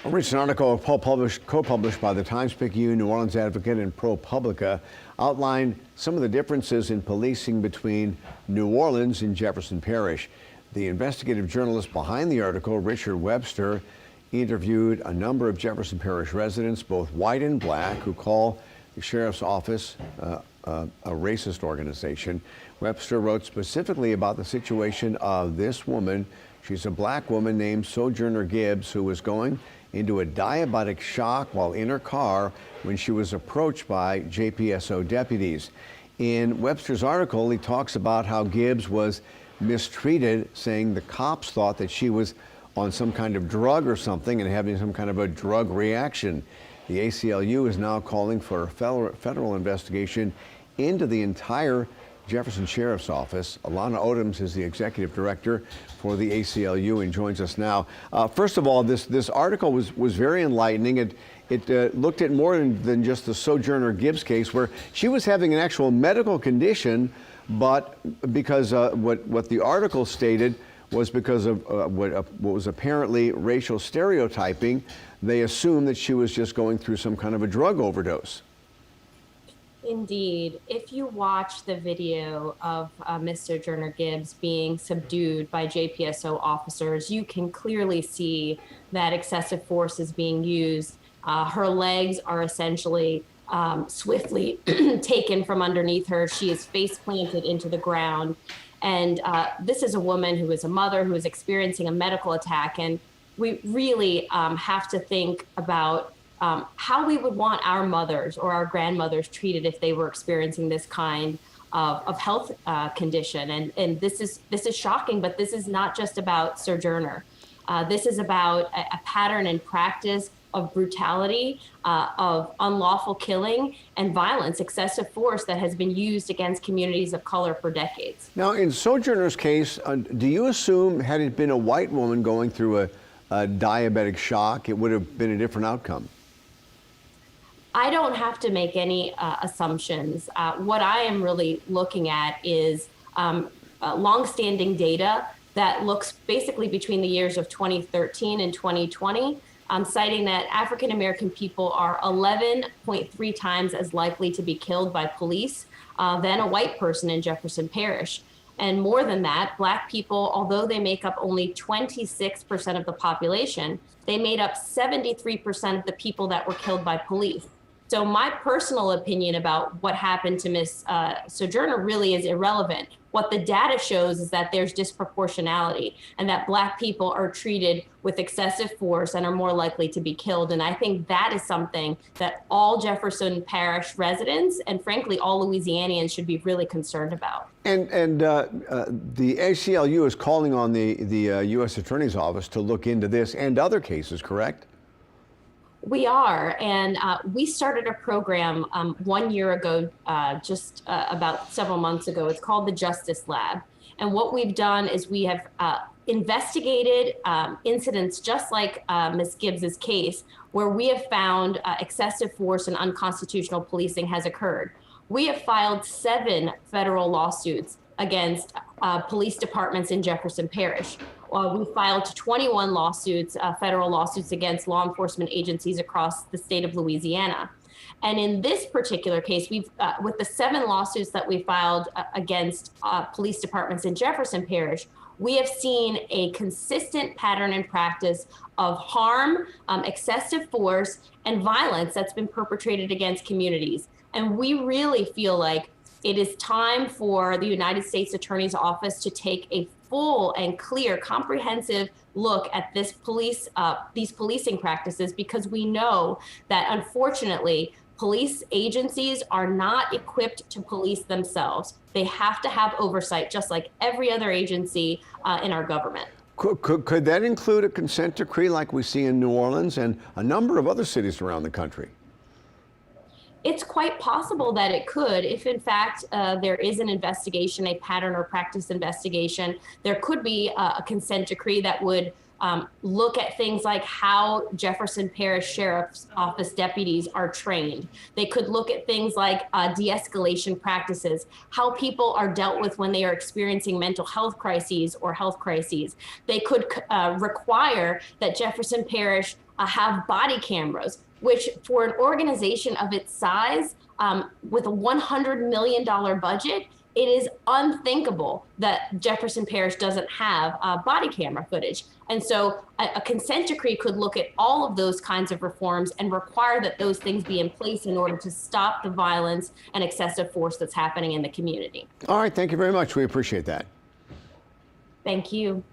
A recent article co-published by the Times-Picayune New Orleans Advocate and ProPublica outlined some of the differences in policing between New Orleans and Jefferson Parish. The investigative journalist behind the article, Richard Webster, interviewed a number of Jefferson Parish residents, both white and black, who call the sheriff's office a racist organization. Webster wrote specifically about the situation of this woman. She's a black woman named Sojourner Gibbs, who was going into a diabetic shock while in her car when she was approached by JPSO deputies. In Webster's article, he talks about how Gibbs was mistreated, saying the cops thought that she was on some kind of drug or something and having some kind of a drug reaction. The ACLU is now calling for a federal investigation into the entire Jefferson Sheriff's Office. Alana Odoms is the executive director for the ACLU and joins us now. First of all, this article was very enlightening. It looked at more than just the Sojourner Gibbs case, where she was having an actual medical condition, but because what the article stated was because of what was apparently racial stereotyping, they assumed that she was just going through some kind of a drug overdose. Indeed. If you watch the video of Ms. Sojourner Gibbs being subdued by JPSO officers, you can clearly see that excessive force is being used. Her legs are essentially swiftly taken from underneath her. She is face planted into the ground. And this is a woman who is a mother who is experiencing a medical attack. And we really have to think about how we would want our mothers or our grandmothers treated if they were experiencing this kind of health condition. And this is shocking, but this is not just about Sojourner. This is about a pattern and practice of brutality, of unlawful killing and violence, excessive force that has been used against communities of color for decades. Now, in Sojourner's case, do you assume had it been a white woman going through a diabetic shock, it would have been a different outcome? I don't have to make any assumptions. What I am really looking at is longstanding data that looks basically between the years of 2013 and 2020, citing that African American people are 11.3 times as likely to be killed by police than a white person in Jefferson Parish. And more than that, Black people, although they make up only 26% of the population, they made up 73% of the people that were killed by police. So my personal opinion about what happened to Ms. Sojourner really is irrelevant. What the data shows is that there's disproportionality and that Black people are treated with excessive force and are more likely to be killed. And I think that is something that all Jefferson Parish residents and frankly, all Louisianians should be really concerned about. And the ACLU is calling on the U.S. Attorney's Office to look into this and other cases, correct? We are, and we started a program 1 year ago, just about several months ago. It's called the Justice Lab. And what we've done is we have investigated incidents just like Ms. Gibbs's case, where we have found excessive force and unconstitutional policing has occurred. We have filed 7 federal lawsuits against police departments in Jefferson Parish. We filed 21 lawsuits, federal lawsuits against law enforcement agencies across the state of Louisiana. And in this particular case, we've, with the 7 lawsuits that we filed against police departments in Jefferson Parish, we have seen a consistent pattern and practice of harm, excessive force, and violence that's been perpetrated against communities. And we really feel like it is time for the United States Attorney's Office to take a full and clear, comprehensive look at these policing practices, because we know that unfortunately, police agencies are not equipped to police themselves. They have to have oversight, just like every other agency in our government. Could that include a consent decree like we see in New Orleans and a number of other cities around the country? It's quite possible that it could. If in fact there is an investigation, a pattern or practice investigation, there could be a consent decree that would look at things like how Jefferson Parish Sheriff's Office deputies are trained. They could look at things like de-escalation practices, how people are dealt with when they are experiencing mental health crises or health crises. They could require that Jefferson Parish have body cameras, which for an organization of its size, with a $100 million budget, it is unthinkable that Jefferson Parish doesn't have body camera footage. And so a consent decree could look at all of those kinds of reforms and require that those things be in place in order to stop the violence and excessive force that's happening in the community. All right, thank you very much. We appreciate that. Thank you.